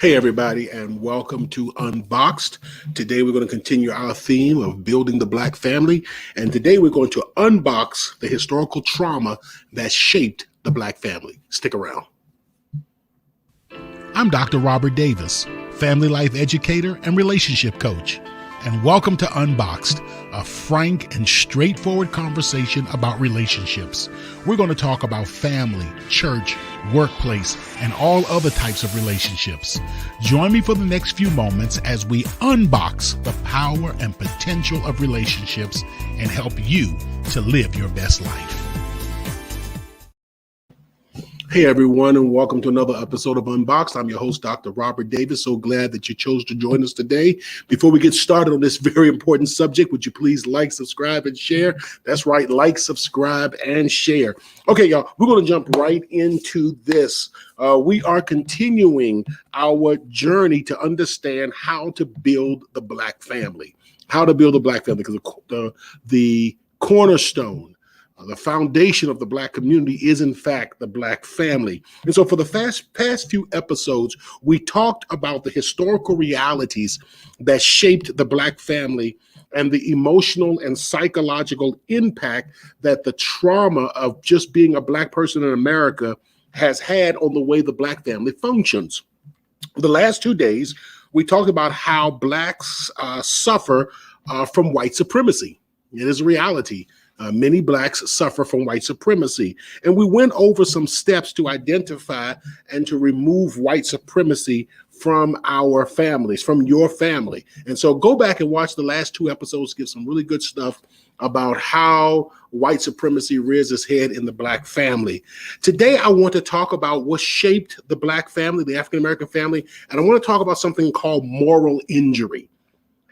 Hey, everybody, and welcome to Unboxed. Today, we're going to continue our theme of building the Black family. And today, we're going to unbox the historical trauma that shaped the Black family. Stick around. I'm Dr. Robert Davis, family life educator and relationship coach. And welcome to Unboxed, a frank and straightforward conversation about relationships. We're going to talk about family, church, workplace, and all other types of relationships. Join me for the next few moments as we unbox the power and potential of relationships and help you to live your best life. Hey, everyone, and welcome to another episode of Unboxed. I'm your host, Dr. Robert Davis. So glad that you chose to join us today. Before we get started on this very important subject, would you please like, subscribe, and share? That's right, like, subscribe, and share. Okay, y'all, we're going to jump right into this. We are continuing our journey to understand how to build the Black family. How to build a Black family, because the cornerstone, the foundation of the Black community is, in fact, the Black family. And so for the past few episodes, we talked about the historical realities that shaped the Black family and the emotional and psychological impact that the trauma of just being a Black person in America has had on the way the Black family functions. The last 2 days, we talked about how Blacks suffer from white supremacy. It is a reality. Many Blacks suffer from white supremacy. And we went over some steps to identify and to remove white supremacy from our families, from your family. And so go back and watch the last 2 episodes, get some really good stuff about how white supremacy rears its head in the Black family. Today, I want to talk about what shaped the Black family, the African-American family, and I want to talk about something called moral injury.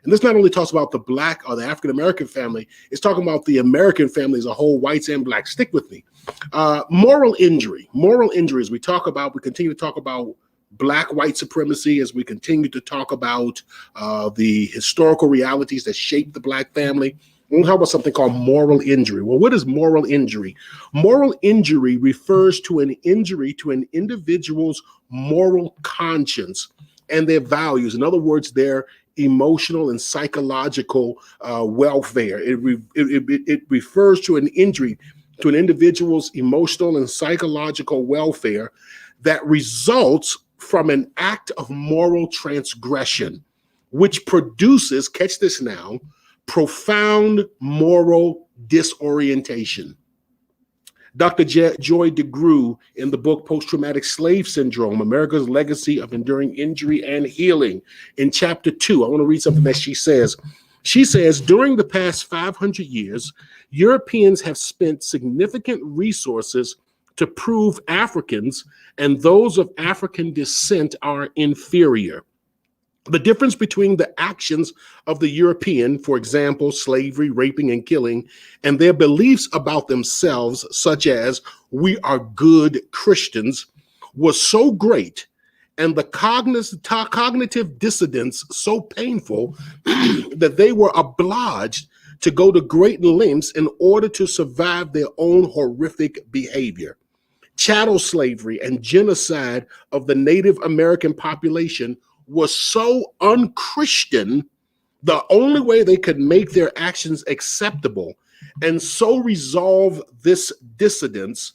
And this not only talks about the Black or the African-American family, it's talking about the American family as a whole, whites and Blacks. Stick with me. Moral injury. Moral injuries. We continue to talk about Black white supremacy as we continue to talk about the historical realities that shape the Black family. We'll talk about something called moral injury. Well, what is moral injury? Moral injury refers to an injury to an individual's moral conscience and their values. In other words, their emotional and psychological welfare. It refers to an injury to an individual's emotional and psychological welfare that results from an act of moral transgression, which produces, catch this now, profound moral disorientation. Dr. Joy DeGruy, in the book Post-Traumatic Slave Syndrome, America's Legacy of Enduring Injury and Healing, in chapter 2, I want to read something that she says. She says, during the past 500 years, Europeans have spent significant resources to prove Africans and those of African descent are inferior. The difference between the actions of the European, for example, slavery, raping, and killing, and their beliefs about themselves, such as we are good Christians, was so great, and the cognitive dissonance so painful that they were obliged to go to great lengths in order to survive their own horrific behavior. Chattel slavery and genocide of the Native American population was so unchristian, the only way they could make their actions acceptable and so resolve this dissidence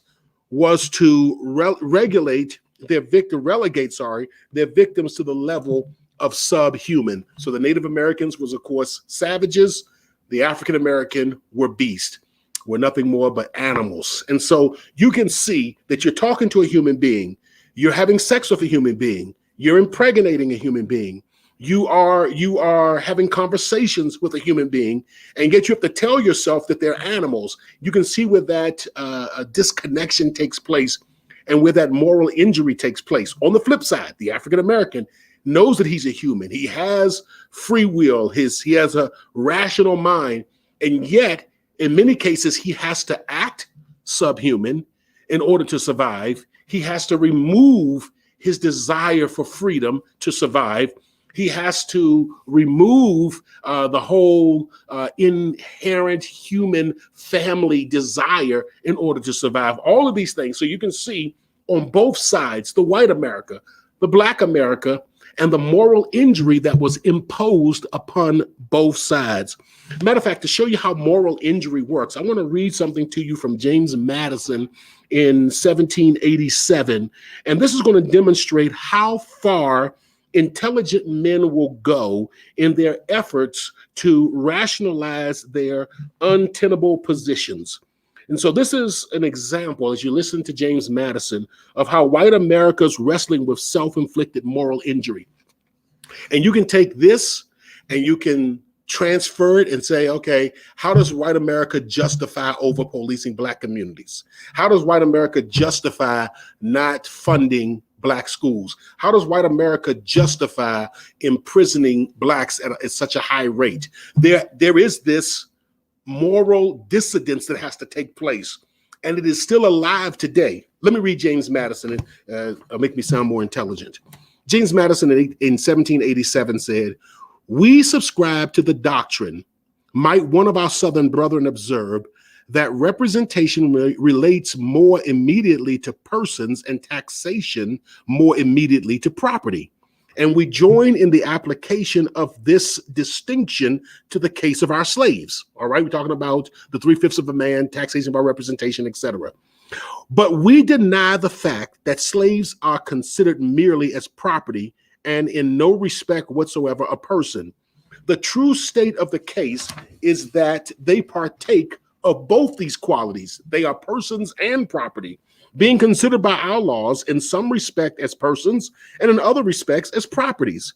was to relegate their victims to the level of subhuman. So the Native Americans was, of course, savages. The African American were beasts, were nothing more but animals. And so you can see that you're talking to a human being, you're having sex with a human being, you're impregnating a human being. You are having conversations with a human being, and yet you have to tell yourself that they're animals. You can see where that disconnection takes place and where that moral injury takes place. On the flip side, the African American knows that he's a human. He has free will. He has a rational mind, and yet in many cases he has to act subhuman in order to survive. He has to remove his desire for freedom to survive. He has to remove the whole inherent human family desire in order to survive. All of these things. So you can see on both sides, the white America, the Black America, and the moral injury that was imposed upon both sides. Matter of fact, to show you how moral injury works, I want to read something to you from James Madison in 1787. And this is going to demonstrate how far intelligent men will go in their efforts to rationalize their untenable positions. And so this is an example, as you listen to James Madison, of how white America is wrestling with self-inflicted moral injury. And you can take this and you can transfer it and say, okay, how does white America justify over-policing Black communities? How does white America justify not funding Black schools? How does white America justify imprisoning Blacks at such a high rate? There is this moral dissidence that has to take place, and it is still alive today. Let me read James Madison and make me sound more intelligent. James Madison in 1787 said, "We subscribe to the doctrine, might one of our Southern brethren observe, that representation relates more immediately to persons and taxation more immediately to property. And we join in the application of this distinction to the case of our slaves." All right, we're talking about the 3/5 of a man, taxation by representation, etc. "But we deny the fact that slaves are considered merely as property and in no respect whatsoever a person. The true state of the case is that they partake of both these qualities. They are persons and property, being considered by our laws in some respect as persons and in other respects as properties.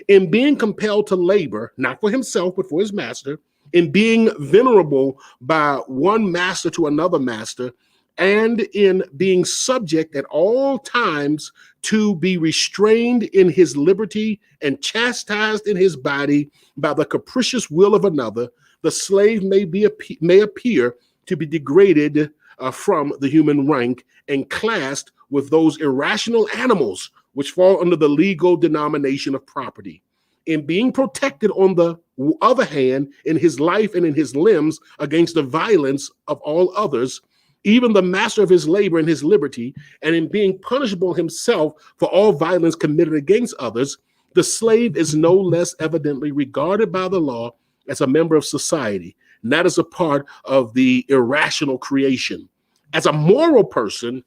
In being compelled to labor, not for himself, but for his master, in being venerable by one master to another master, and in being subject at all times to be restrained in his liberty and chastised in his body by the capricious will of another, the slave may appear to be degraded from the human rank and classed with those irrational animals which fall under the legal denomination of property. In being protected on the other hand in his life and in his limbs against the violence of all others, even the master of his labor and his liberty, and in being punishable himself for all violence committed against others, the slave is no less evidently regarded by the law as a member of society, not as a part of the irrational creation, as a moral person,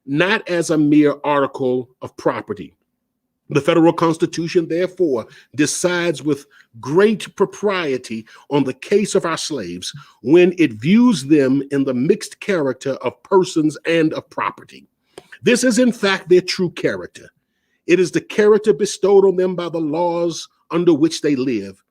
not as a mere article of property. The federal Constitution, therefore, decides with great propriety on the case of our slaves when it views them in the mixed character of persons and of property. This is, in fact, their true character. It is the character bestowed on them by the laws under which they live,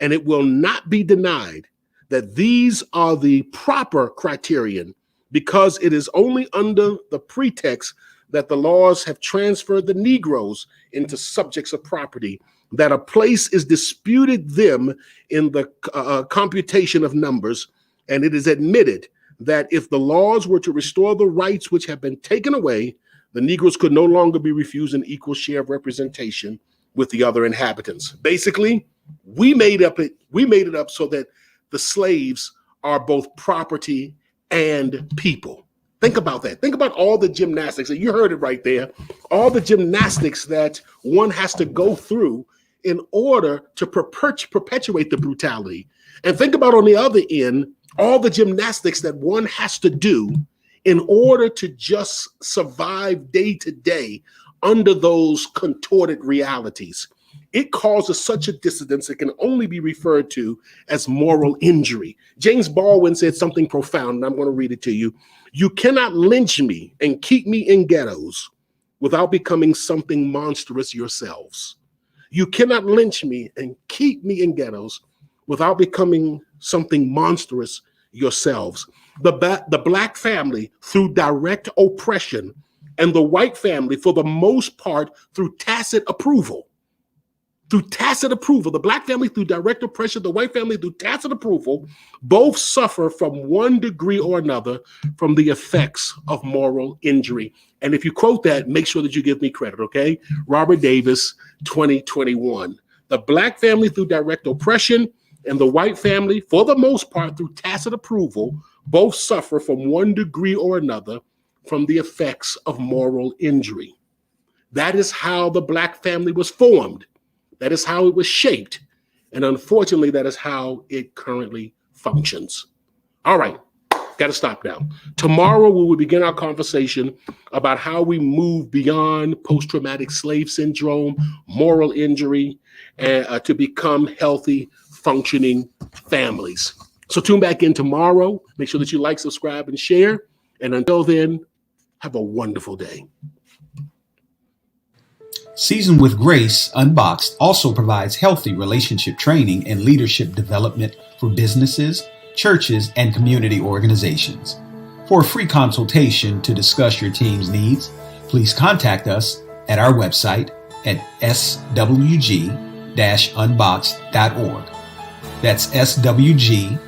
and it will not be denied that these are the proper criterion, because it is only under the pretext that the laws have transferred the Negroes into subjects of property that a place is disputed them in the computation of numbers, and it is admitted that if the laws were to restore the rights which have been taken away, the Negroes could no longer be refused an equal share of representation with the other inhabitants. Basically, we made it up so that the slaves are both property and people. Think about that. Think about all the gymnastics, and you heard it right there, all the gymnastics that one has to go through in order to perpetuate the brutality. And think about on the other end, all the gymnastics that one has to do in order to just survive day to day under those contorted realities. It causes such a dissidence that can only be referred to as moral injury. James Baldwin said something profound, and I'm going to read it to you. You cannot lynch me and keep me in ghettos without becoming something monstrous yourselves. You cannot lynch me and keep me in ghettos without becoming something monstrous yourselves. The Black family through direct oppression, and the white family for the most part through tacit approval. Through tacit approval, the Black family through direct oppression, the white family through tacit approval, both suffer from one degree or another from the effects of moral injury. And if you quote that, make sure that you give me credit, okay? Robert Davis, 2021. The Black family through direct oppression and the white family, for the most part, through tacit approval, both suffer from one degree or another from the effects of moral injury. That is how the Black family was formed. That is how it was shaped. And unfortunately, that is how it currently functions. All right, got to stop now. Tomorrow, we will begin our conversation about how we move beyond post-traumatic slave syndrome, moral injury, and to become healthy, functioning families. So tune back in tomorrow. Make sure that you like, subscribe, and share. And until then, have a wonderful day. Seasoned with Grace, Unboxed also provides healthy relationship training and leadership development for businesses, churches, and community organizations. For a free consultation to discuss your team's needs, please contact us at our website at swg-unboxed.org. That's swg-unboxed.org.